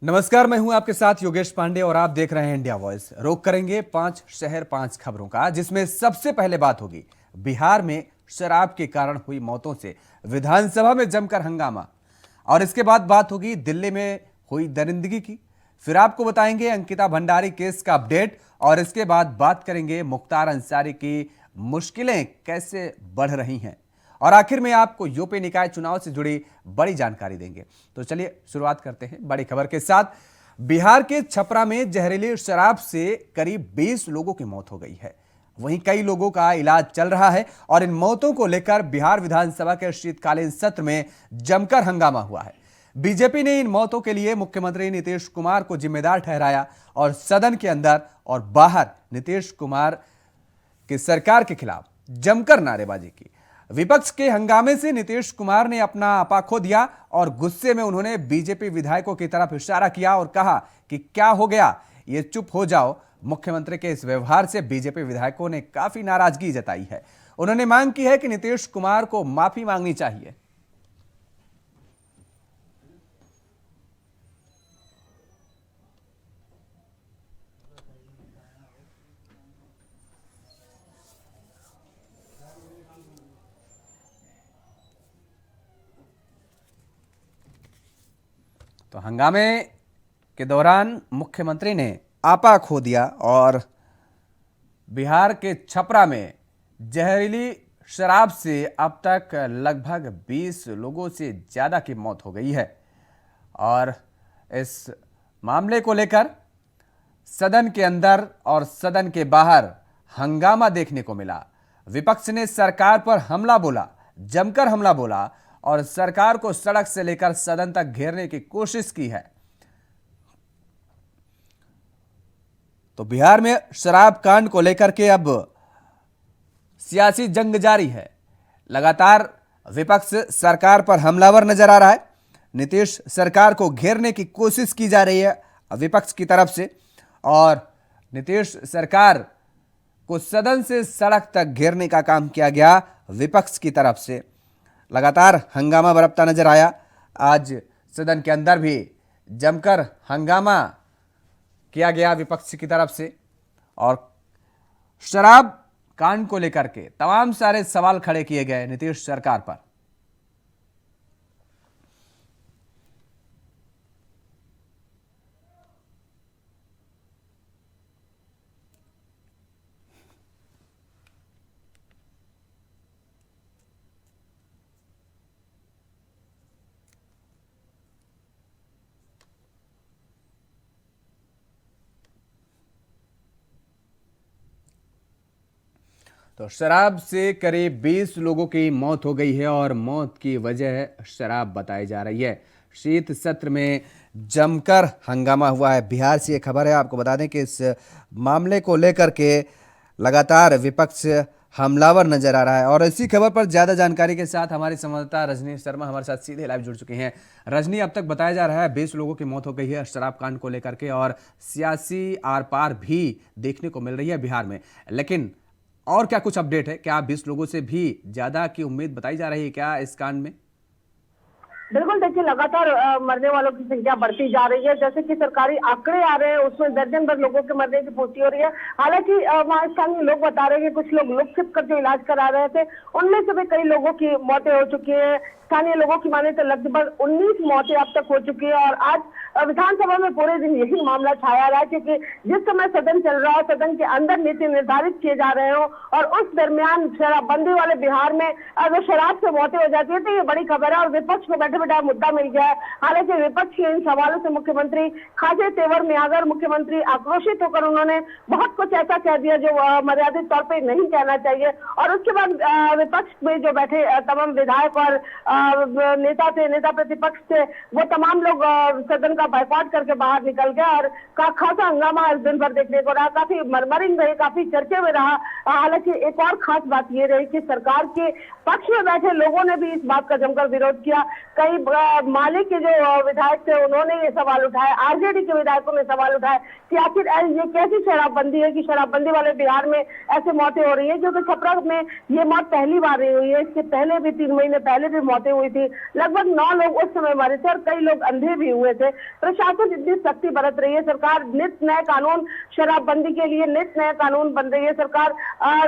नमस्कार, मैं हूं आपके साथ योगेश पांडे और आप देख रहे हैं इंडिया वॉइस। रोक करेंगे 5 शहर 5 खबरों का, जिसमें सबसे पहले बात होगी बिहार में शराब के कारण हुई मौतों से विधानसभा में जमकर हंगामा, और इसके बाद बात होगी दिल्ली में हुई दरिंदगी की। फिर आपको बताएंगे अंकिता भंडारी केस का अपडेट, और इसके बाद बात करेंगे मुख्तार अंसारी की मुश्किलें कैसे बढ़ रही हैं, और आखिर में आपको यूपी निकाय चुनाव से जुड़ी बड़ी जानकारी देंगे। तो चलिए शुरुआत करते हैं बड़ी खबर के साथ। बिहार के छपरा में जहरीली शराब से करीब 20 लोगों की मौत हो गई है। वहीं कई लोगों का इलाज चल रहा है, और इन मौतों को लेकर बिहार विधानसभा के शीतकालीन सत्र में जमकर हंगामा हुआ है। बीजेपी ने इन मौतों के लिए मुख्यमंत्री नीतीश कुमार को जिम्मेदार ठहराया, और सदन के अंदर और बाहर नीतीश कुमार की सरकार के खिलाफ जमकर नारेबाजी की। विपक्ष के हंगामे से नीतीश कुमार ने अपना आपा खो दिया, और गुस्से में उन्होंने बीजेपी विधायकों की तरफ इशारा किया और कहा कि क्या हो गया, ये चुप हो जाओ। मुख्यमंत्री के इस व्यवहार से बीजेपी विधायकों ने काफी नाराजगी जताई है। उन्होंने मांग की है कि नीतीश कुमार को माफी मांगनी चाहिए। तो हंगामे के दौरान मुख्यमंत्री ने आपा खो दिया, और बिहार के छपरा में जहरीली शराब से अब तक लगभग 20 लोगों से ज़्यादा की मौत हो गई है। और इस मामले को लेकर सदन के अंदर और सदन के बाहर हंगामा देखने को मिला। विपक्ष ने सरकार पर हमला बोला, जमकर हमला बोला, और सरकार को सड़क से लेकर सदन तक घेरने की कोशिश की है। तो बिहार में शराब कांड को लेकर के अब सियासी जंग जारी है। लगातार विपक्ष सरकार पर हमलावर नजर आ रहा है। नीतीश सरकार को घेरने की कोशिश की जा रही है विपक्ष की तरफ से, और नीतीश सरकार को सदन से सड़क तक घेरने का काम किया गया विपक्ष की तरफ से। लगातार हंगामा बरपता नजर आया। आज सदन के अंदर भी जमकर हंगामा किया गया विपक्ष की तरफ से, और शराब कांड को लेकर के तमाम सारे सवाल खड़े किए गए नीतीश सरकार पर। तो शराब से करीब 20 लोगों की मौत हो गई है, और मौत की वजह शराब बताई जा रही है। शीत सत्र में जमकर हंगामा हुआ है। बिहार से ये खबर है। आपको बता दें कि इस मामले को लेकर के लगातार विपक्ष हमलावर नजर आ रहा है। और इसी खबर पर ज्यादा जानकारी के साथ हमारी संवाददाता रजनी शर्मा हमारे साथ सीधे लाइव जुड़ चुके हैं। रजनी, अब तक बताया जा रहा है 20 लोगों की मौत हो गई है शराब कांड को लेकर के, और सियासी आर पार भी देखने को मिल रही है बिहार में, लेकिन और क्या कुछ अपडेट है? क्या 20 लोगों से भी ज्यादा की उम्मीद बताई जा रही है क्या इस कांड में? बिल्कुल, देखिए लगातार मरने वालों की संख्या बढ़ती जा रही है। जैसे कि सरकारी आंकड़े आ रहे हैं, उसमें दर्जन भर लोगों के मरने की पुष्टि हो रही है। हालांकि वहाँ स्थानीय लोग बता रहे हैं कि कुछ लोग लुक छिप कर जो इलाज करा रहे थे, उनमें से भी कई लोगों की मौतें हो चुकी है। स्थानीय लोगों की माने तो लगभग 19 मौतें अब तक हो चुकी है। और आज विधानसभा में पूरे दिन यही मामला छाया रहा, क्योंकि जिस समय सदन चल रहा है, सदन के अंदर नीति निर्धारित किए जा रहे हो, और उस दरमियान शराबबंदी वाले बिहार में अगर शराब से मौतें हो जाती है तो ये बड़ी खबर है, और विपक्ष को बैठे बैठा मुद्दा मिल गया है। हालांकि विपक्ष के इन सवालों से मुख्यमंत्री खासे तेवर में आकर मुख्यमंत्री आक्रोशित होकर उन्होंने बहुत कुछ ऐसा कह दिया जो मर्यादित तौर पर नहीं कहना चाहिए। और उसके बाद विपक्ष में जो बैठे तमाम विधायक और नेता थे, नेता प्रतिपक्ष थे, वो तमाम लोग सदन का बाइकआउट करके बाहर निकल गए, और खासा हंगामा इस दिन भर देखने को रहा। काफी मरमरिंग रही, काफी चर्चे में रहा। हालांकि एक और खास बात ये रही कि सरकार के पक्ष में बैठे लोगों ने भी इस बात का जमकर विरोध किया। कई वही माले के जो विधायक थे उन्होंने ये सवाल उठाया, आरजेडी के विधायकों ने सवाल उठाया कि आखिर ये कैसी शराबबंदी है कि शराबबंदी वाले बिहार में ऐसे मौतें हो रही है, क्योंकि छपरा में ये मौत पहली बार नहीं हुई है, इसके पहले भी 3 महीने पहले भी मौतें हुई थी, लगभग 9 लोग उस समय मरे थे और कई लोग अंधे भी हुए थे। प्रशासन इतनी सख्ती बरत रही है, सरकार नित नए कानून शराबबंदी के लिए नित नए कानून बन रही है, सरकार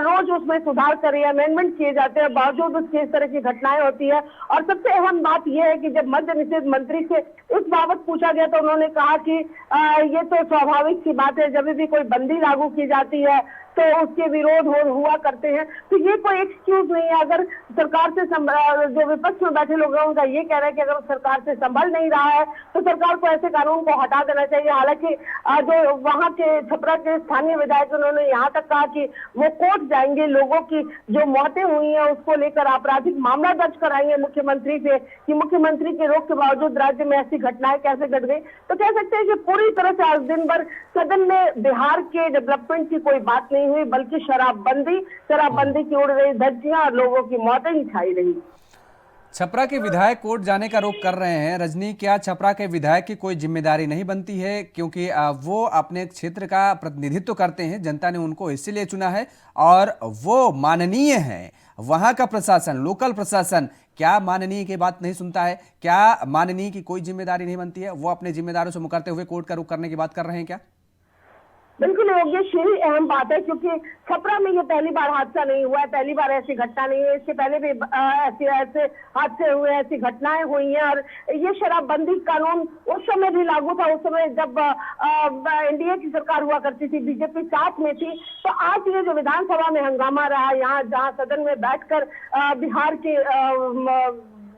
रोज उसमें सुधार कर रही है, अमेंडमेंट किए जाते हैं, बावजूद उसकी इस तरह की घटनाएं होती है। और सबसे अहम बात यह है कि जब मद्य निषेध मंत्री से इस बाबत पूछा गया तो उन्होंने कहा कि ये तो स्वाभाविक सी बात है, जब भी कोई बंदी लागू की जाती है तो उसके विरोध हुआ करते हैं, तो ये कोई एक्सक्यूज नहीं है। अगर सरकार से जो विपक्ष में बैठे लोग हैं उनका ये कह रहा है कि अगर सरकार से संभल नहीं रहा है तो सरकार को ऐसे कानून को हटा देना चाहिए। हालांकि जो वहां के छपरा के स्थानीय विधायक उन्होंने यहाँ तक कहा कि वो कोर्ट जाएंगे, लोगों की जो मौतें हुई हैं उसको लेकर आपराधिक मामला दर्ज कराएंगे मुख्यमंत्री से कि मुख्यमंत्री के रोक के बावजूद राज्य में ऐसी घटनाएं कैसे घट गई। तो कह सकते हैं कि पूरी तरह से आज दिन भर सदन में बिहार के डेवलपमेंट की कोई बात नहीं हुई, बल्कि शराबबंदी की उड़ रही धज्जियां और लोगों की मौतें ही छाई रही। छपरा के विधायक कोर्ट जाने का रोक कर रहे हैं। रजनी, क्या छपरा के विधायक की कोई जिम्मेदारी नहीं बनती है, क्योंकि वो अपने क्षेत्र का प्रतिनिधित्व करते हैं, जनता ने उनको इसीलिए चुना है और वो माननीय हैं। वहां का प्रशासन, लोकल प्रशासन क्या माननीय की बात नहीं सुनता है? क्या माननीय की कोई जिम्मेदारी नहीं बनती है? वो अपने जिम्मेदारों से मुकरते हुए कोर्ट का रुख करने की बात कर रहे हैं क्या? बिल्कुल योगेश, यही अहम बात है, क्योंकि छपरा में ये पहली बार हादसा नहीं हुआ है, पहली बार ऐसी घटना नहीं है, इसके पहले भी ऐसे हादसे हुए, ऐसी घटनाएं हुई हैं। और ये शराबबंदी कानून उस समय भी लागू था, उस समय जब एनडीए की सरकार हुआ करती थी, बीजेपी साथ में थी। तो आज ये जो विधानसभा में हंगामा रहा, यहाँ जहाँ सदन में बैठकर बिहार के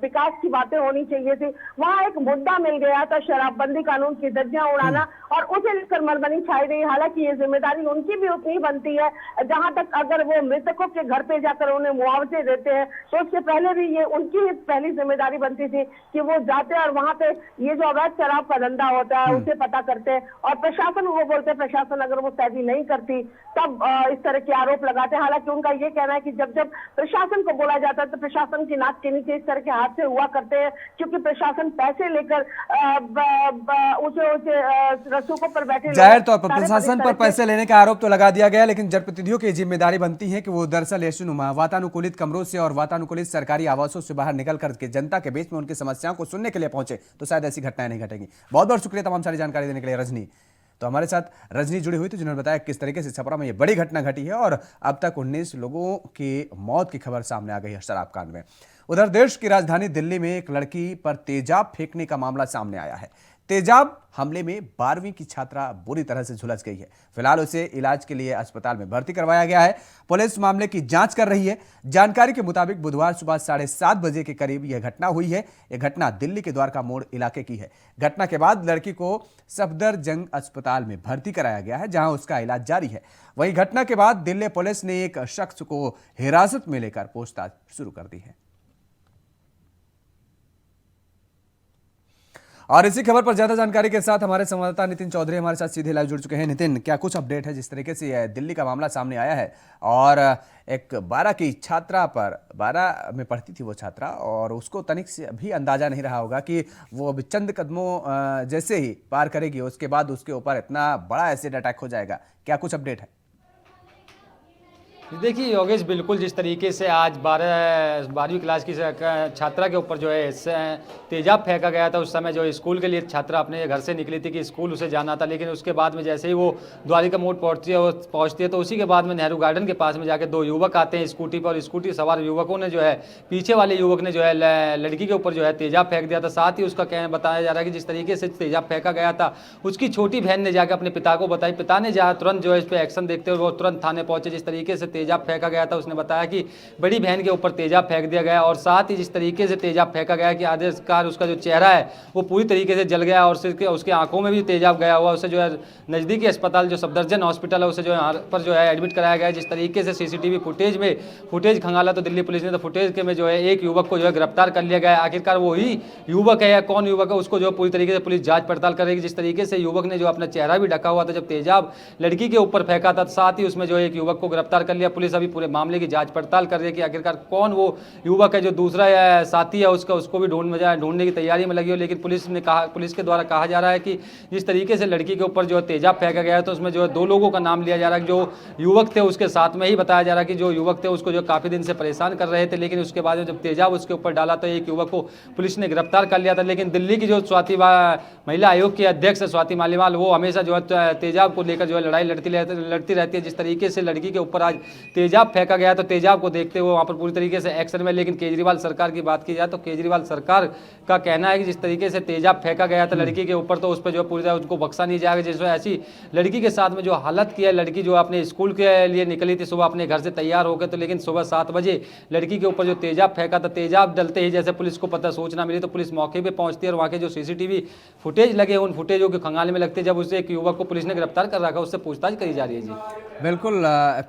विकास की बातें होनी चाहिए थी, वहाँ एक मुद्दा मिल गया था शराबबंदी कानून की धज्जियां उड़ाना, और उसे लेकर मरमनी छाई रही। हालांकि ये जिम्मेदारी उनकी भी उतनी बनती है, जहां तक अगर वो मृतकों के घर पे जाकर उन्हें मुआवजे देते हैं तो उससे पहले भी ये उनकी ही पहली जिम्मेदारी बनती थी कि वो जाते हैं और वहां पे ये जो अवैध शराब का धंधा होता है उसे पता करते हैं। और प्रशासन, वो बोलते हैं प्रशासन अगर वो पैरवी नहीं करती तब इस तरह के आरोप लगाते हैं। हालांकि उनका ये कहना है कि जब जब प्रशासन को बोला जाता है तो प्रशासन की नाक के नीचे इस तरह के से हुआ करते हैं, क्योंकि प्रशासन पैसे लेकर ऊंचे रसूखों पर बैठे, जाहिर तौर पर प्रशासन पर पैसे लेने का आरोप तो लगा दिया गया, लेकिन जनप्रतिनिधियों की जिम्मेदारी बनती है कि वो दरअसल ऐशोनुमा वातानुकूलित कमरों से और वातानुकूलित सरकारी आवासों से बाहर निकल करके जनता के बीच में उनकी समस्याओं को सुनने के लिए पहुंचे, तो शायद ऐसी घटनाएं नहीं घटेंगी। बहुत बहुत शुक्रिया तमाम सारी जानकारी देने के लिए रजनी। तो हमारे साथ रजनी जुड़ी हुई थी, जिन्होंने बताया किस तरीके से छपरा में ये बड़ी घटना घटी है और अब तक 19 लोगों की मौत की खबर सामने आ गई है शराब कांड में। उधर देश की राजधानी दिल्ली में एक लड़की पर तेजाब फेंकने का मामला सामने आया है। तेजाब हमले में 12वीं की छात्रा बुरी तरह से झुलस गई है। फिलहाल उसे इलाज के लिए अस्पताल में भर्ती करवाया गया है। पुलिस मामले की जांच कर रही है। जानकारी के मुताबिक बुधवार सुबह 7:30 बजे के करीब यह घटना हुई है। यह घटना दिल्ली के द्वारका मोड़ इलाके की है। घटना के बाद लड़की को सफदरजंग अस्पताल में भर्ती कराया गया है, जहां उसका इलाज जारी है। वहीं घटना के बाद दिल्ली पुलिस ने एक शख्स को हिरासत में लेकर पूछताछ शुरू कर दी है। और इसी खबर पर ज्यादा जानकारी के साथ हमारे संवाददाता नितिन चौधरी हमारे साथ सीधे लाइव जुड़ चुके हैं। नितिन, क्या कुछ अपडेट है जिस तरीके से दिल्ली का मामला सामने आया है और एक 12 की छात्रा पर, 12 में पढ़ती थी वो छात्रा, और उसको तनिक से भी अंदाजा नहीं रहा होगा कि वो अब चंद कदमों जैसे ही पार करेगी उसके बाद उसके ऊपर इतना बड़ा एसिड अटैक हो जाएगा। क्या कुछ अपडेट है? देखिए योगेश, बिल्कुल जिस तरीके से आज 12वीं क्लास की छात्रा के ऊपर जो है तेजाब फेंका गया था, उस समय जो स्कूल के लिए छात्रा अपने घर से निकली थी कि स्कूल उसे जाना था, लेकिन उसके बाद में जैसे ही वो द्वारिका मोड़ पहुंचती है तो उसी के बाद में नेहरू गार्डन के पास में जाकर 2 युवक आते हैं स्कूटी पर, और स्कूटी सवार युवकों ने जो है पीछे वाले युवक ने जो है लड़की के ऊपर जो है तेजाब फेंक दिया था। साथ ही उसका कहना बताया जा रहा है कि जिस तरीके से तेजाब फेंका गया था उसकी छोटी बहन ने जाकर अपने पिता को बताई। पिता ने जहाँ तुरंत जो है इस पर एक्शन देखते हुए वो तुरंत थाने पहुंचे। जिस तरीके से तेजाब फेंका गया था उसने बताया कि बड़ी बहन के ऊपर तेजाब फेंक दिया गया, और साथ ही जिस तरीके से तेजाब फेंका गया कि आखिरकार उसका जो चेहरा है वो पूरी तरीके से जल गया और उसके आंखों में भी तेजाब गया हुआ। उसे जो है नज़दीकी अस्पताल जो सफदरजंग हॉस्पिटल है उसे जो है पर जो है एडमिट कराया गया है। जिस तरीके से सीसीटीवी फुटेज खंगाला तो दिल्ली पुलिस ने, तो फुटेज के में जो है एक युवक को जो है गिरफ्तार कर लिया गया है। आखिरकार वो ही युवक है या कौन युवक है उसको जो पूरी तरीके से पुलिस जांच पड़ताल करेगी। जिस तरीके से युवक ने जो अपना चेहरा भी ढका हुआ था जब तेजाब लड़की के ऊपर फेंका था, साथ ही उसमें जो एक युवक को गिरफ्तार कर लिया। है। पुलिस अभी पूरे मामले की जांच पड़ताल कर रही है कि आखिरकार कौन वो युवक है जो दूसरा साथी है उसको भी ढूंढने की तैयारी में लगी हो। लेकिन पुलिस के द्वारा कहा जा रहा है कि जिस तरीके से लड़की के ऊपर जो है तेजाब फेंका गया है, तो उसमें जो है 2 लोगों का नाम लिया जा रहा है। जो युवक थे उसके साथ में ही बताया जा रहा है कि जो युवक थे उसको जो काफी दिन से परेशान कर रहे थे, लेकिन उसके बाद में जब तेजाब उसके ऊपर डाला तो एक युवक को पुलिस ने गिरफ्तार कर लिया था। लेकिन दिल्ली की जो महिला आयोग की अध्यक्ष स्वाति मालीवाल, वो हमेशा जो है तेजाब को लेकर जो है लड़ाई लड़ती रहती है। जिस तरीके से लड़की के ऊपर आज तेजाब फेंका गया, तो तेजाब को देखते हुए वहां पर पूरी तरीके से एक्शन में। लेकिन केजरीवाल सरकार की बात की जाए तो केजरीवाल सरकार का कहना है कि जिस तरीके से तेजाब फेंका गया था लड़की के ऊपर, तो उस पर जो पूरी तरह उनको बख्शा नहीं जाएगा। जिसमें ऐसी लड़की के साथ में जो हालत की है, लड़की जो अपने स्कूल के लिए निकली थी सुबह अपने घर से तैयार होकर, तो लेकिन सुबह 7 बजे लड़की के ऊपर जो तेजाब फेंका था, तेजाब डलते ही जैसे पुलिस को पता सूचना मिली तो पुलिस मौके पे पहुंचती है और वहाँ के जो सीसीटीवी फुटेज लगे उन फुटेजों के खंगाले में लगते, जब उसे एक युवक को पुलिस ने गिरफ्तार कर रखा, उससे पूछताछ करी जा रही है। जी बिल्कुल।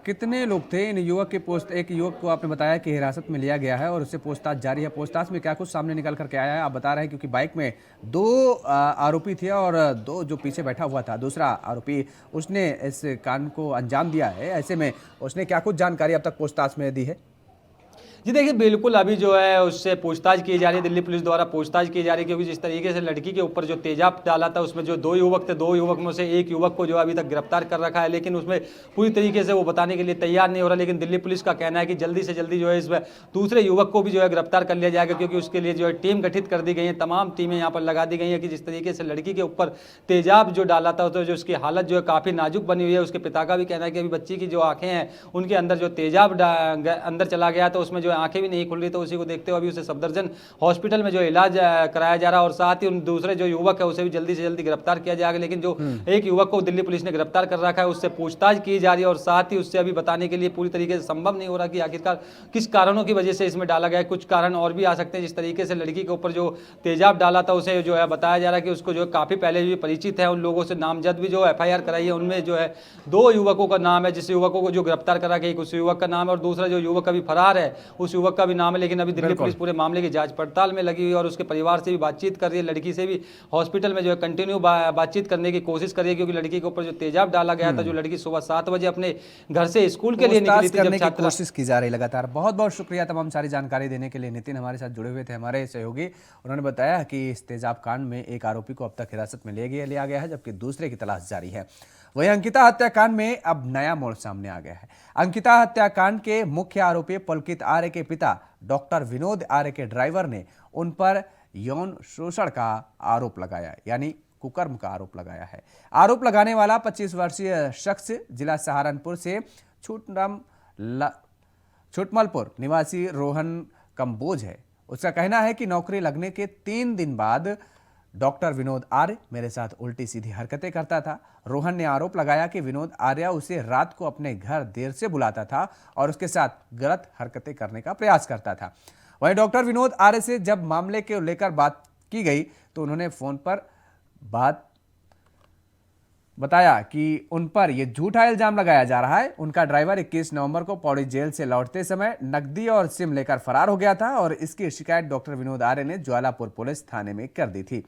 कितने लोग थे इन युवक के एक युवक को आपने बताया कि हिरासत में लिया गया है और उससे पूछताछ जारी है। पूछताछ में क्या कुछ सामने निकल करके आया है आप बता रहे हैं, क्योंकि बाइक में 2 आरोपी थे और 2 जो पीछे बैठा हुआ था दूसरा आरोपी, उसने इस कांड को अंजाम दिया है। ऐसे में उसने क्या कुछ जानकारी अब तक पूछताछ में दी है? जी देखिए, बिल्कुल अभी जो है उससे पूछताछ की जा रही है, दिल्ली पुलिस द्वारा पूछताछ की जा रही है। क्योंकि जिस तरीके से लड़की के ऊपर जो तेजाब डाला था उसमें जो 2 युवक थे, 2 युवक में से एक युवक को जो अभी तक गिरफ्तार कर रखा है, लेकिन उसमें पूरी तरीके से वो बताने के लिए तैयार नहीं हो रहा। लेकिन दिल्ली पुलिस का कहना है कि जल्दी से जल्दी जो है इसमें दूसरे युवक को भी जो है गिरफ्तार कर लिया जाएगा, क्योंकि उसके लिए जो है टीम गठित कर दी गई है। तमाम टीमें यहाँ पर लगा दी गई है कि जिस तरीके से लड़की के ऊपर तेजाब जो डाला था तो जो उसकी हालत जो है काफ़ी नाजुक बनी हुई है। उसके पिता का भी कहना है कि अभी बच्ची की जो आंखें हैं उनके अंदर जो तेजाब अंदर चला गया तो उसमें जो आंखें भी नहीं खुल रही, तो उसी को देखते हुए अभी उसे सफदरजंग हॉस्पिटल में जो इलाज कराया जा रहा है। और साथ ही उन दूसरे जो युवक है उसे भी जल्दी से जल्दी गिरफ्तार किया जाएगा। लेकिन जो एक युवक को दिल्ली पुलिस ने गिरफ्तार कर रखा है उससे पूछताछ की जा रही है और साथ ही उससे अभी बताने के लिए पूरी तरीके से संभव नहीं हो रहा कि आखिरकार किस कारणों की वजह से इसमें डाला गया है। कुछ कारण और भी आ सकते हैं। जिस तरीके से लड़की के ऊपर जो तेजाब डाला था उसे जो है बताया जा रहा है कि उसको जो काफी पहले भी परिचित है, उन लोगों से नामजद भी जो FIR कराई है। उनमें जो है 2 युवकों का नाम है, जिस युवकों को जो गिरफ्तार करा गया उस युवक का नाम है और दूसरा जो युवक अभी फरार है उस युवक का भी नाम है। लेकिन अभी दिल्ली पुलिस पूरे मामले की जांच पड़ताल में लगी हुई है और उसके परिवार से भी बातचीत कर रही है, लड़की से भी हॉस्पिटल में जो है कंटिन्यू बातचीत करने की कोशिश कर रही है। क्योंकि लड़की के ऊपर जो तेजाब डाला गया था, जो लड़की सुबह 7 बजे अपने घर से स्कूल के लिए निकली थी, जब छात्रा कोशिश की जा रही लगातार। बहुत बहुत शुक्रिया तमाम सारी जानकारी देने के लिए। नितिन हमारे साथ जुड़े हुए थे, हमारे सहयोगी। उन्होंने बताया कि इस तेजाब कांड में एक आरोपी को अब तक हिरासत में लिया गया है, जबकि दूसरे की तलाश जारी है। वहीं अंकिता हत्याकांड में अब नया मोड़ सामने आ गया है। अंकिता हत्याकांड के मुख्य आरोपी पुलकित आर्य के पिता डॉक्टर विनोद आर्य के ड्राइवर ने उन पर यौन शोषण का आरोप लगाया, यानी कुकर्म का आरोप लगाया है। आरोप लगाने वाला 25 वर्षीय शख्स जिला सहारनपुर से छुटमलपुर निवासी रोहन कंबोज है। उसका कहना है कि नौकरी लगने के 3 दिन बाद डॉक्टर विनोद आर्य मेरे साथ उल्टी सीधी हरकतें करता था। रोहन ने आरोप लगाया कि विनोद आर्य उसे रात को अपने घर देर से बुलाता था और उसके साथ गलत हरकतें करने का प्रयास करता था। वहीं डॉक्टर विनोद आर्य से जब मामले के लेकर बात की गई तो उन्होंने फोन पर बात बताया कि उन पर यह झूठा इल्जाम लगाया जा रहा है। उनका ड्राइवर 21 नवंबर को पौड़ी जेल से लौटते समय नकदी और सिम लेकर फरार हो गया था और इसकी शिकायत डॉक्टर विनोद आर्य ने ज्वालापुर पुलिस थाने में कर दी थी।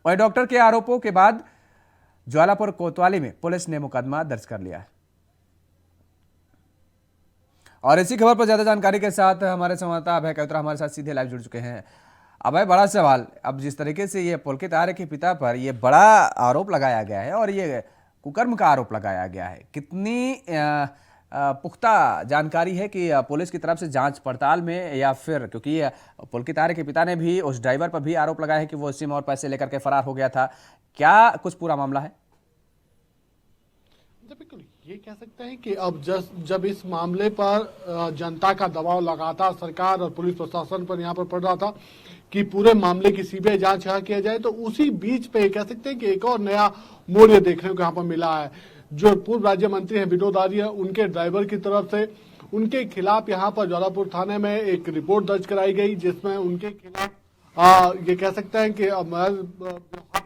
वहीं डॉक्टर के आरोपों के बाद ज्वालापुर कोतवाली में पुलिस ने मुकदमा दर्ज कर लिया है। और इसी खबर पर ज्यादा जानकारी के साथ हमारे संवाददाता अभय कल्त्रा हमारे साथ सीधे लाइव जुड़ चुके हैं। अभय, बड़ा सवाल, अब जिस तरीके से ये पुलकित आर्य के पिता पर यह बड़ा आरोप लगाया गया है और ये कुकर्म का आरोप लगाया गया है, कितनी पुख्ता जानकारी है कि पुलिस की तरफ से जांच पड़ताल में, या फिर क्योंकि पुलकित आर्य के पिता ने भी उस ड्राइवर पर भी आरोप लगाया है कि वो सिम और पैसे लेकर के फरार हो गया था, क्या कुछ पूरा मामला है? बिल्कुल ये कह सकते हैं कि अब जब इस मामले पर जनता का दबाव लगातार सरकार और पुलिस प्रशासन पर यहाँ पर पड़ रहा था कि पूरे मामले की सीबीआई जांच यहाँ किया जाए, तो उसी बीच पे कह सकते हैं कि एक और नया मोड़ ये देखने को यहाँ पर मिला है। जो पूर्व राज्य मंत्री हैं विनोद आर्य, उनके ड्राइवर की तरफ से उनके खिलाफ यहाँ पर ज्वालापुर थाने में एक रिपोर्ट दर्ज कराई गई, जिसमें उनके खिलाफ ये कह सकते हैं कि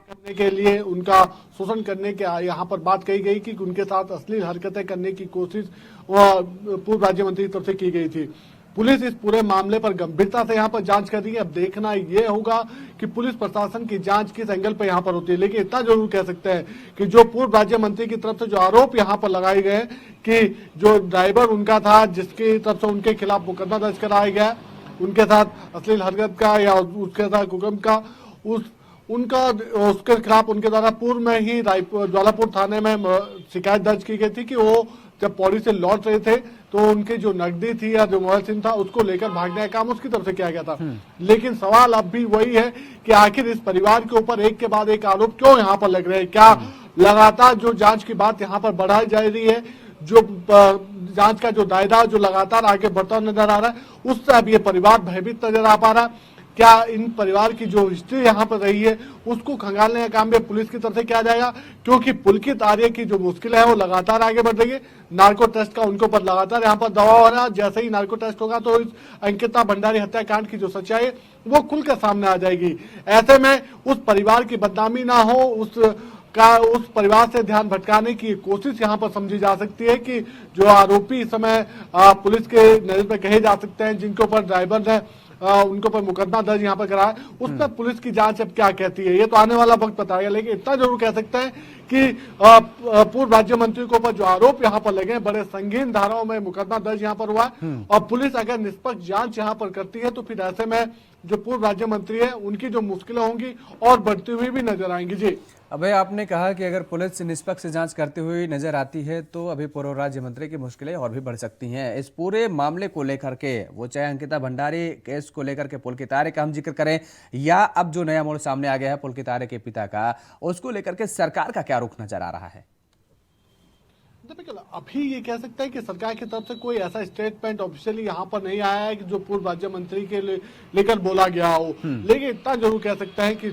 करने के लिए, उनका शोषण करने के यहाँ पर बात कही गई कि उनके साथ अश्लील हरकतें करने की कोशिश पूर्व राज्य मंत्री की तरफ से की गई थी। पुलिस इस पूरे मामले पर गंभीरता से यहाँ पर जांच कर रही है। अब देखना ये होगा कि पुलिस प्रशासन की जांच किस एंगल पर यहाँ पर होती है। लेकिन इतना जरूर कह सकते हैं कि जो पूर्व राज्य मंत्री की तरफ से जो आरोप यहाँ पर लगाए गए कि जो ड्राइवर उनका था, जिसकी तरफ से उनके खिलाफ मुकदमा दर्ज कराया गया, उनके साथ अश्लील हरकत का या उसके साथ हुक्म का, उसके खिलाफ उनके द्वारा पूर्व में ही ज्वालापुर थाने में शिकायत दर्ज की गई थी कि वो जब पौड़ी से लौट रहे थे तो उनकी जो नकदी थी या जो मोबाइल सिम था उसको लेकर भागने का काम उसकी तरफ से किया गया था। लेकिन सवाल अब भी वही है कि आखिर इस परिवार के ऊपर एक के बाद एक आरोप क्यों यहाँ पर लग रहे हैं। क्या लगातार जो जांच की बात यहाँ पर बढ़ाई जा रही है, जो जांच का जो दायरा जो लगातार आगे बढ़ता नजर आ रहा है, उससे अब ये परिवार भयभीत नजर आ पा रहा है। क्या इन परिवार की जो हिस्ट्री यहाँ पर रही है उसको खंगालने का काम भी पुलिस की तरफ से किया जाएगा, क्योंकि पुलकित आर्य की जो मुश्किल है वो लगातार आगे बढ़ रही है। नार्को टेस्ट का उनके ऊपर लगातार यहाँ पर दबाव हो रहा है। जैसे ही नार्को टेस्ट होगा तो इस अंकिता भंडारी हत्याकांड की जो सच्चाई है वो खुल कर सामने आ जाएगी। ऐसे में उस परिवार की बदनामी ना हो, उस परिवार से ध्यान भटकाने की कोशिश यहाँ पर समझी जा सकती है कि जो आरोपी इस समय पुलिस के नजर में कहे जा सकते हैं, जिनके ऊपर ड्राइवर ने उनके ऊपर मुकदमा दर्ज यहाँ पर कराया, उसमें पुलिस की जांच अब क्या कहती है ये तो आने वाला वक्त बताएगा। लेकिन इतना जरूर कह सकते हैं कि पूर्व राज्य मंत्री के ऊपर जो आरोप यहाँ पर लगे बड़े संगीन धाराओं में मुकदमा दर्ज यहाँ पर हुआ और पुलिस अगर निष्पक्ष जांच यहाँ पर करती है तो फिर ऐसे में जो पूर्व राज्य मंत्री है उनकी जो मुश्किलें होंगी और बढ़ती हुई भी नजर आएंगी। जी अभय, आपने कहा कि अगर पुलिस निष्पक्ष जांच करते हुए नजर आती है तो अभी पूर्व राज्य मंत्री की मुश्किलें और भी बढ़ सकती हैं। इस पूरे मामले को लेकर के, वो चाहे अंकिता भंडारी केस को लेकर के पुलकित आर्य का हम जिक्र करें या अब जो नया मोड़ सामने आ गया है पुलकित आर्य के पिता का, उसको लेकर के सरकार का क्या रुख नजर आ रहा है? अभी ये कह सकते हैं कि सरकार की तरफ से कोई ऐसा स्टेटमेंट ऑफिशियली यहाँ पर नहीं आया है कि जो पूर्व राज्य मंत्री के लेकर बोला गया हो। लेकिन इतना जरूर कह सकते हैं कि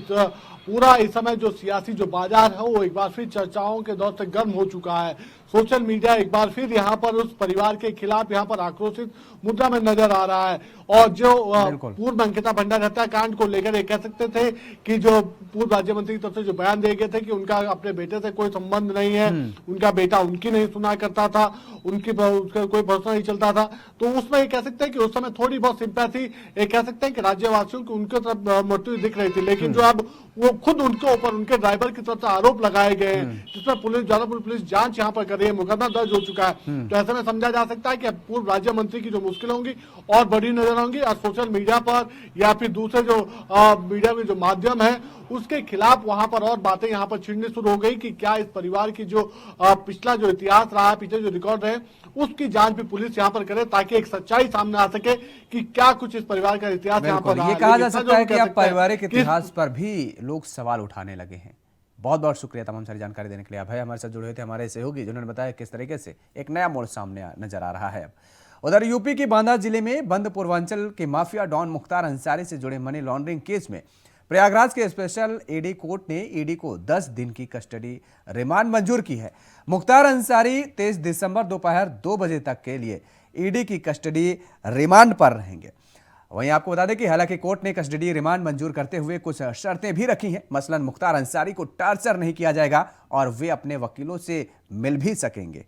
पूरा इस समय जो सियासी जो बाजार है वो एक बार फिर चर्चाओं के दौर से गर्म हो चुका है। सोशल मीडिया एक बार फिर यहाँ पर उस परिवार के खिलाफ यहाँ पर आक्रोशित मुद्रा में नजर आ रहा है। और जो पूर्व अंकिता भंडारी हत्याकांड को लेकर ये कह सकते थे कि जो पूर्व राज्य मंत्री की तरफ से जो बयान दिए गए थे कि उनका अपने बेटे से कोई संबंध नहीं है, उनका बेटा उनकी नहीं सुना करता था, उसका कोई भरोसा नहीं चलता था, तो उसमें ये कह सकते हैं कि उस समय थोड़ी बहुत सिंपैथी ये कह सकते हैं कि राज्यवासियों की उनके तरफ मरती दिख रही थी। लेकिन जो अब वो खुद उनके ऊपर उनके ड्राइवर की तरफ से आरोप लगाए गए हैं, जिसमें ज्वालापुर पुलिस जांच यहाँ पर कर रही है, मुकदमा दर्ज हो चुका है, तो ऐसे में समझा जा सकता है कि पूर्व राज्य मंत्री की जो मुश्किलें होंगी और बड़ी नजर आएंगी और सोशल मीडिया पर या फिर दूसरे जो मीडिया के जो माध्यम है उसके खिलाफ वहां पर और बातें यहाँ पर छिड़नी शुरू हो गई कि क्या इस परिवार की जो पिछला जो इतिहास रहा है, पीछे जो रिकॉर्ड रहे, उसकी जांच भी पुलिस यहाँ पर करे ताकि एक सच्चाई सामने आ सके कि क्या कुछ इस परिवार का इतिहास यहाँ पर रहा है। ये कहा जा सकता है कि अब पारिवारिक इतिहास पर भी लोग सवाल उठाने लगे हैं। बहुत बहुत शुक्रिया तमाम सारी जानकारी देने के लिए। अभय हमारे साथ जुड़े हुए थे, हमारे सहयोगी, जिन्होंने बताया किस तरीके से एक नया मोड़ सामने नजर आ रहा है। उधर यूपी के बांदा जिले में बंद पूर्वांचल के माफिया डॉन मुख्तार अंसारी से जुड़े मनी लॉन्ड्रिंग केस में प्रयागराज के स्पेशल ईडी कोर्ट ने ईडी को 10 दिन की कस्टडी रिमांड मंजूर की है। मुख्तार अंसारी 23 दिसंबर दोपहर 2 बजे तक के लिए ईडी की कस्टडी रिमांड पर रहेंगे। वहीं आपको बता दें कि हालांकि कोर्ट ने कस्टडी रिमांड मंजूर करते हुए कुछ शर्तें भी रखी हैं। मसलन मुख्तार अंसारी को टॉर्चर नहीं किया जाएगा और वे अपने वकीलों से मिल भी सकेंगे।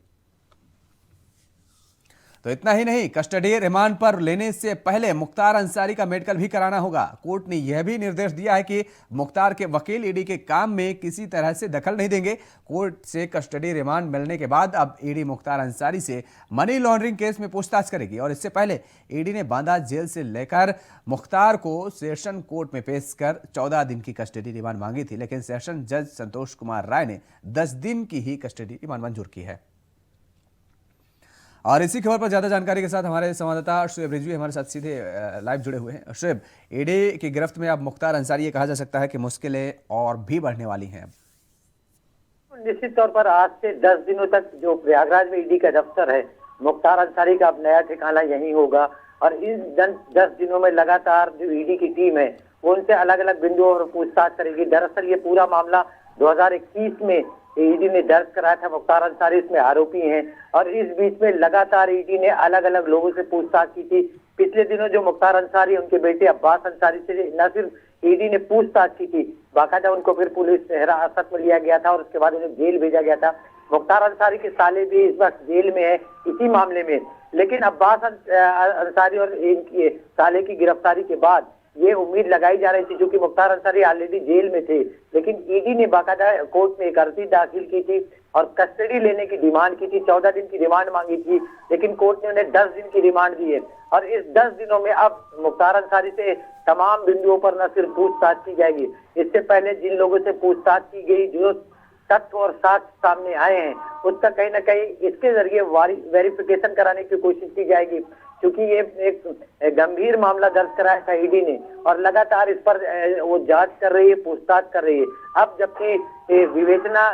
तो इतना ही नहीं, कस्टडी रिमांड पर लेने से पहले मुख्तार अंसारी का मेडिकल भी कराना होगा। कोर्ट ने यह भी निर्देश दिया है कि मुख्तार के वकील ईडी के काम में किसी तरह से दखल नहीं देंगे। कोर्ट से कस्टडी रिमांड मिलने के बाद अब ईडी मुख्तार अंसारी से मनी लॉन्ड्रिंग केस में पूछताछ करेगी और इससे पहले ईडी ने बांदा जेल से लेकर मुख्तार को सेशन कोर्ट में पेश कर 14 दिन की कस्टडी रिमांड मांगी थी, लेकिन सेशन जज संतोष कुमार राय ने 10 दिन की ही कस्टडी रिमांड मंजूर की है। और इसी खबर पर ज्यादा जानकारी के साथ हमारे संवाददाता शुएब रिजवी हमारे साथ सीधे लाइव जुड़े हुए हैं। शुएब, ईडी की गिरफ्त में अब मुख्तार अंसारी, ये कहा जा सकता है कि मुश्किलें और भी बढ़ने वाली हैं। निश्चित तौर पर आज से 10 दिनों तक जो प्रयागराज में ईडी का दफ्तर है, मुख्तार अंसारी का अब नया ठिकाना यही होगा और इस 10 दिनों में लगातार जो ईडी की टीम है वो उनसे अलग अलग बिंदुओं पर पूछताछ करेगी। दरअसल ये पूरा मामला 2021 में ईडी ने दर्ज कराया था, मुख्तार अंसारी इसमें आरोपी हैं और इस बीच में लगातार ईडी ने अलग अलग लोगों से पूछताछ की थी। पिछले दिनों जो मुख्तार अंसारी, उनके बेटे अब्बास अंसारी से न सिर्फ ईडी ने पूछताछ की थी, बाकायदा उनको फिर पुलिस हिरासत में लिया गया था और उसके बाद उन्हें जेल भेजा गया था। मुख्तार अंसारी के साले भी इस वक्त जेल में है इसी मामले में। लेकिन अब्बास अंसारी और इनके साले की गिरफ्तारी के बाद ये उम्मीद लगाई जा रही थी, जो कि मुख्तार अंसारी ऑलरेडी जेल में थे, लेकिन ईडी ने बाकायदा कोर्ट में एक अर्जी दाखिल की थी और कस्टडी लेने की डिमांड की थी। 14 दिन की रिमांड मांगी थी, लेकिन कोर्ट ने उन्हें 10 दिन की रिमांड दी है। और इस 10 दिनों में अब मुख्तार अंसारी से तमाम बिंदुओं पर न सिर्फ पूछताछ की जाएगी, इससे पहले जिन लोगों से पूछताछ की गई, जो तथ्य और साक्ष्य सामने आए हैं, उसका कहीं ना कहीं इसके जरिए वेरिफिकेशन कराने की कोशिश की जाएगी, क्योंकि ये एक गंभीर मामला दर्ज कराया था ईडी ने और लगातार इस पर वो जांच कर रही है, पूछताछ कर रही है। अब जबकि विवेचना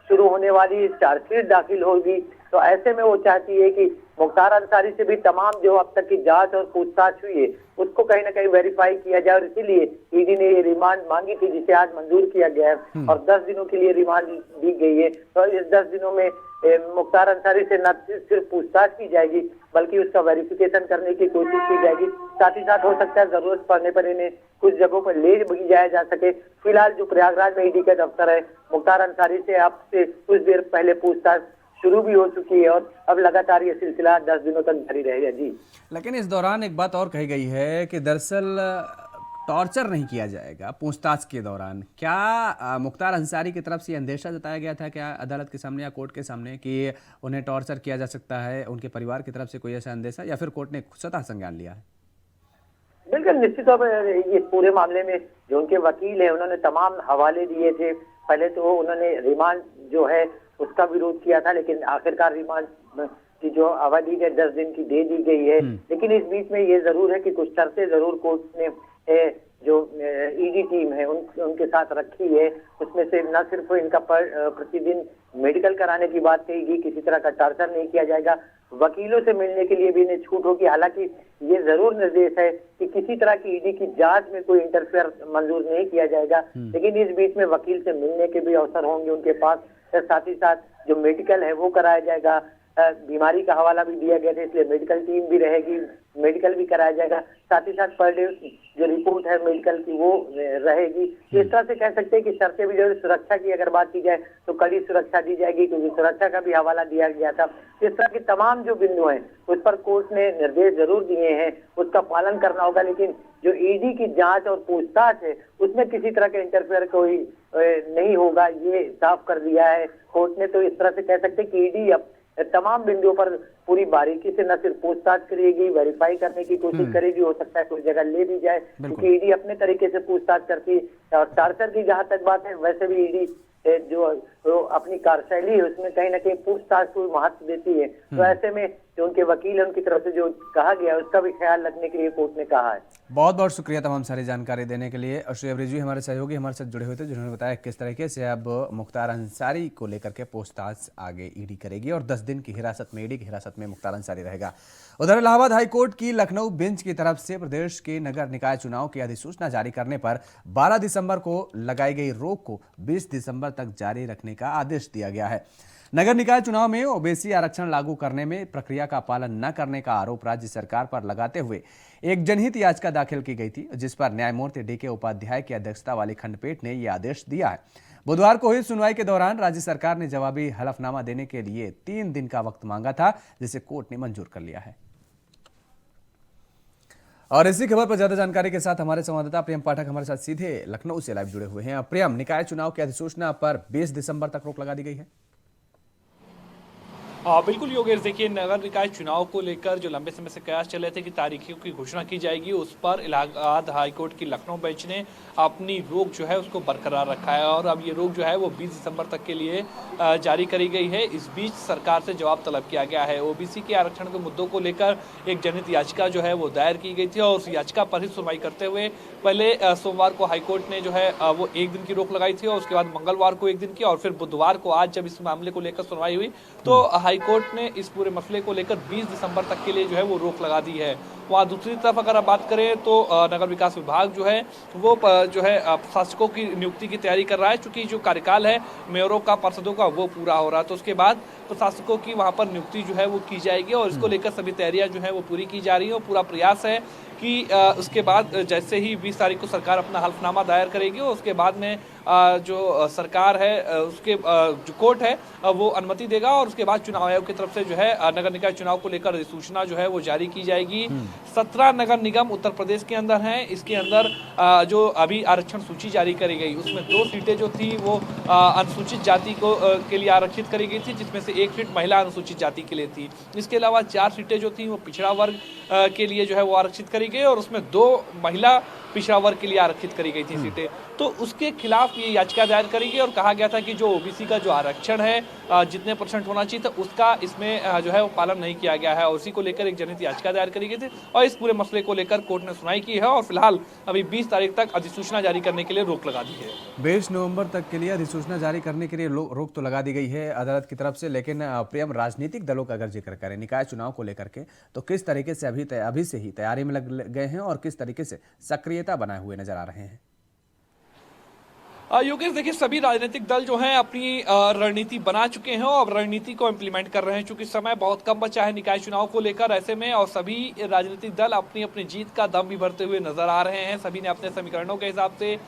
शुरू होने वाली, चार्जशीट दाखिल होगी, तो ऐसे में वो चाहती है कि मुख्तार अंसारी से भी तमाम जो अब तक की जांच और पूछताछ हुई है उसको कहीं ना कहीं वेरीफाई किया जाए, और इसीलिए ईडी ने ये रिमांड मांगी थी, जिसे आज मंजूर किया गया है और 10 दिनों के लिए रिमांड दी गई है। तो इस 10 दिनों में मुख्तार अंसारी से न सिर्फ पूछताछ की जाएगी, बल्कि उसका वेरिफिकेशन करने की कोशिश की जाएगी। साथ ही साथ हो सकता है जरूरत पड़ने पर इन्हें कुछ जगहों पर ले भी जाया जा सके। फिलहाल जो प्रयागराज में ईडी का दफ्तर है, मुख्तार अंसारी से अब से कुछ देर पहले पूछताछ शुरू भी हो चुकी है और अब लगातार ये सिलसिला 10 दिनों तक जारी रहेगा। जी, लेकिन इस दौरान एक बात और कही गई है कि दरअसल टॉर्चर नहीं किया जाएगा पूछताछ के दौरान। क्या मुख्तार अंसारी की तरफ से अंदेशा जताया गया था क्या अदालत के सामने या कोर्ट के सामने कि उन्हें टॉर्चर किया जा सकता है? उनके परिवार की तरफ से कोई ऐसा अंदेशा, या फिर कोर्ट ने स्वतः संज्ञान लिया है? बिल्कुल निश्चित तौर पर इस पूरे मामले में जो उनके वकील है उन्होंने तमाम हवाले दिए थे। पहले तो उन्होंने रिमांड जो है उसका विरोध किया था, लेकिन आखिरकार रिमांड की जो अवधि है 10 दिन की दे दी गई है। लेकिन इस बीच में ये जरूर है कि कुछ शर्तें जरूर कोर्ट ने जो ईडी टीम है उनके साथ रखी है। उसमें से न सिर्फ इनका प्रतिदिन मेडिकल कराने की बात कही गई, किसी तरह का टॉर्चर नहीं किया जाएगा, वकीलों से मिलने के लिए भी इन्हें छूट होगी। हालांकि ये जरूर निर्देश है कि किसी तरह की ईडी की जांच में कोई इंटरफेयर मंजूर नहीं किया जाएगा, लेकिन इस बीच में वकील से मिलने के भी अवसर होंगे उनके पास। साथ ही साथ जो मेडिकल है वो कराया जाएगा, बीमारी का हवाला भी दिया गया था, इसलिए मेडिकल टीम भी रहेगी, मेडिकल भी कराया जाएगा। साथ ही साथ पर डे जो रिपोर्ट है मेडिकल की वो रहेगी। इस तरह से कह सकते हैं कि शर्तें भी जो सुरक्षा की अगर बात की जाए तो कड़ी सुरक्षा दी जाएगी, क्योंकि सुरक्षा का भी हवाला दिया गया था। इस तरह के तमाम जो बिंदु हैं उस पर कोर्ट ने निर्देश जरूर दिए हैं, उसका पालन करना होगा। लेकिन जो ईडी की जांच और पूछताछ है उसमें किसी तरह का इंटरफेयर कोई नहीं होगा, ये साफ कर दिया है कोर्ट ने। तो इस तरह से कह सकते हैं कि ईडी अब तमाम बिंदुओं पर पूरी बारीकी से न सिर्फ पूछताछ करेगी, वेरीफाई करने की कोशिश करेगी, हो सकता है कोई जगह ले भी जाए, क्योंकि ईडी अपने तरीके से पूछताछ करती है। और टॉर्चर की जहां तक बात है, वैसे भी ईडी जो अपनी कार्यशैली है उसमें कहीं ना कहीं पूछताछ को महत्व देती है। तो ऐसे में जो उनके वकील है उनकी तरफ से जो कहा गया है उसका भी ख्याल रखने के लिए कोर्ट ने कहा है। बहुत बहुत शुक्रिया तमाम सारी जानकारी देने के लिए। श्रेयब रिजवी हमारे सहयोगी हमारे साथ जुड़े हुए थे, जिन्होंने बताया किस तरीके से अब मुख्तार अंसारी को लेकर के पूछताछ आगे ईडी करेगी और 10 दिन की हिरासत में, ईडी की हिरासत में मुख्तार अंसारी रहेगा। उधर इलाहाबाद हाईकोर्ट की लखनऊ बेंच की तरफ से प्रदेश के नगर निकाय चुनाव की अधिसूचना जारी करने पर 12 दिसंबर को लगाई गई रोक को 20 दिसंबर तक जारी रखने का आदेश दिया गया है। नगर निकाय चुनाव में ओबीसी आरक्षण लागू करने में प्रक्रिया का पालन न करने का आरोप राज्य सरकार पर लगाते हुए एक जनहित याचिका दाखिल की गई थी, जिस पर न्यायमूर्ति डीके उपाध्याय की अध्यक्षता वाली खंडपीठ ने यह आदेश दिया है। बुधवार को हुई सुनवाई के दौरान राज्य सरकार ने जवाबी हलफनामा देने के लिए 3 दिन का वक्त मांगा था, जिसे कोर्ट ने मंजूर कर लिया है। और इसी खबर पर ज्यादा जानकारी के साथ हमारे संवाददाता प्रियम पाठक हमारे साथ सीधे लखनऊ से लाइव जुड़े हुए हैं। प्रियम, निकाय चुनाव की अधिसूचना पर 20 दिसंबर तक रोक लगा दी गई है। बिल्कुल योगेश, देखिए नगर निकाय चुनाव को लेकर जो लंबे समय से कयास चले थे कि तारीखों की घोषणा की जाएगी, उस पर इलाहाबाद हाईकोर्ट की लखनऊ बेंच ने अपनी रोक जो है उसको बरकरार रखा है और अब ये रोक जो है वो 20 दिसंबर तक के लिए जारी करी गई है। इस बीच सरकार से जवाब तलब किया गया है। ओबीसी के आरक्षण के मुद्दों को लेकर एक जनहित याचिका जो है वो दायर की गई थी और उस याचिका पर ही सुनवाई करते हुए पहले सोमवार को हाईकोर्ट ने जो है वो 1 दिन की रोक लगाई थी और उसके बाद मंगलवार को 1 दिन की और फिर बुधवार को आज जब इस मामले को लेकर सुनवाई हुई तो हाईकोर्ट ने इस पूरे मसले को लेकर 20 दिसंबर तक के लिए जो है वो रोक लगा दी है। वहाँ दूसरी तरफ अगर आप बात करें तो नगर विकास विभाग जो है वो जो है प्रशासकों की नियुक्ति की तैयारी कर रहा है, क्योंकि जो कार्यकाल है मेयरों का, पार्षदों का वो पूरा हो रहा है, तो उसके बाद प्रशासकों की वहाँ पर नियुक्ति जो है वो की जाएगी और इसको लेकर सभी तैयारियां जो है वो पूरी की जा रही है और पूरा प्रयास है कि उसके बाद जैसे ही 20 तारीख को सरकार अपना हल्फनामा दायर करेगी और उसके बाद में जो सरकार है उसके जो कोर्ट है वो अनुमति देगा और उसके बाद चुनाव आयोग की तरफ से जो है नगर निकाय चुनाव को लेकर अधिसूचना जो है वो जारी की जाएगी। 17 नगर निगम उत्तर प्रदेश के अंदर हैं। इसके अंदर जो अभी आरक्षण सूची जारी करी गई उसमें 2 सीटें जो थी वो अनुसूचित जाति को के लिए आरक्षित करी गई थी, जिसमें से 1 सीट महिला अनुसूचित जाति के लिए थी। इसके अलावा 4 सीटें जो थी वो पिछड़ा वर्ग के लिए जो है वो आरक्षित करी गई और उसमें 2 महिला पिछड़ा वर्ग के लिए आरक्षित करी गई थी सीटें। तो उसके खिलाफ ये याचिका दायर करी गई और कहा गया था कि जो ओबीसी का जो आरक्षण है जितने % होना चाहिए था उसका इसमें जो है वो पालन नहीं किया गया है और उसी को लेकर एक जनहित याचिका दायर करी गई थी और इस पूरे मसले को लेकर कोर्ट ने सुनवाई की है और फिलहाल अभी 20 तारीख तक अधिसूचना जारी करने के लिए रोक लगा दी है। 20 नवंबर तक के लिए अधिसूचना जारी करने के लिए रोक तो लगा दी गई है अदालत की तरफ से, लेकिन प्रियम, राजनीतिक दलों का अगर जिक्र करें निकाय चुनाव को लेकर के, तो किस तरीके से अभी से ही तैयारी में लग गए हैं और किस तरीके से सक्रियता बनाए हुए नजर आ रहे हैं? योगेश, देखिए सभी राजनीतिक दल जो हैं अपनी रणनीति बना चुके हैं और रणनीति को इम्प्लीमेंट कर रहे हैं। चूंकि समय बहुत कम बचा है निकाय चुनाव को लेकर, ऐसे में और सभी राजनीतिक दल अपनी अपनी जीत का दम भी भरते हुए नजर आ रहे हैं। सभी ने अपने समीकरणों के हिसाब से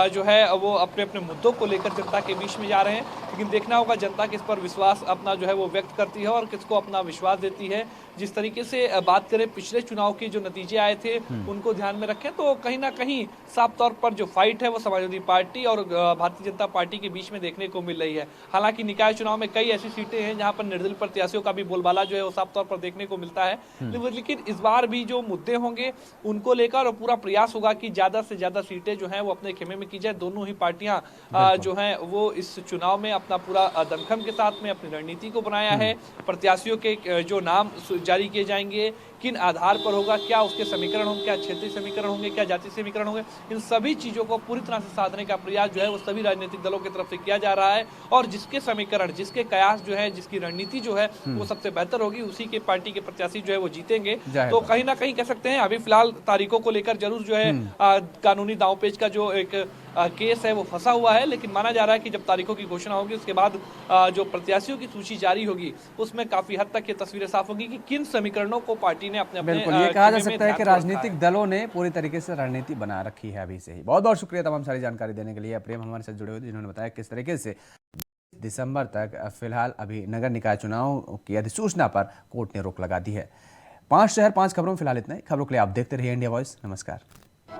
जो है वो अपने अपने मुद्दों को लेकर जनता के बीच में जा रहे हैं, लेकिन देखना होगा जनता किस पर विश्वास अपना जो है वो व्यक्त करती है और किसको अपना विश्वास देती है। जिस तरीके से बात करें पिछले चुनाव के जो नतीजे आए थे उनको ध्यान में रखें तो कहीं ना कहीं साफ तौर पर जो फाइट है वो समाजवादी पार्टी और भारतीय जनता पार्टी के बीच में देखने को मिल रही है। हालांकि निकाय चुनाव में कई ऐसी सीटें हैं जहां पर निर्दलीय प्रत्याशियों का भी बोलबाला जो है वो साफ तौर पर देखने को मिलता है, लेकिन इस बार भी जो मुद्दे होंगे उनको लेकर पूरा प्रयास होगा कि ज्यादा से ज्यादा सीटें जो है वो अपने खेमे में की जाए। दोनों ही पार्टियां जो है वो इस चुनाव में अपना पूरा दमखम के साथ में अपनी रणनीति को बनाया है। प्रत्याशियों के जो नाम जारी किए जाएंगे किन आधार पर होगा, क्या उसके समीकरण होंगे, क्या क्षेत्रीय समीकरण होंगे, क्या जातीय समीकरण होंगे, इन सभी चीजों को पूरी तरह से साधने का प्रयास जो है वो सभी राजनीतिक दलों की तरफ से किया जा रहा है और जिसके समीकरण, जिसके कयास जो है, जिसकी रणनीति जो है वो सबसे बेहतर होगी, उसी के पार्टी के प्रत्याशी जो है वो जीतेंगे। तो कहीं ना कहीं कह सकते हैं अभी फिलहाल तारीखों को लेकर जरूर जो है कानूनी दांवपेच का जो एक केस है वो फंसा हुआ है, लेकिन माना जा रहा है कि जब तारीखों की घोषणा होगी उसके बाद जो प्रत्याशियों की सूची जारी होगी उसमें काफी हद तक ये तस्वीरें साफ होगी कि किन समीकरणों को पार्टी ने अपने बिल्कुल, ये कहा जा सकता है कि राजनीतिक दलों ने पूरी तरीके से रणनीति बना रखी है अभी से ही। बहुत बहुत शुक्रिया तमाम सारी जानकारी देने के लिए प्रेम, हमारे साथ जुड़े हुए जिन्होंने बताया किस तरीके से दिसंबर तक फिलहाल अभी नगर निकाय चुनाव की अधिसूचना पर कोर्ट ने रोक लगा दी है। 5 शहर 5 खबरों में फिलहाल इतना ही। खबरों के लिए आप देखते रहिए इंडिया वॉइस। नमस्कार।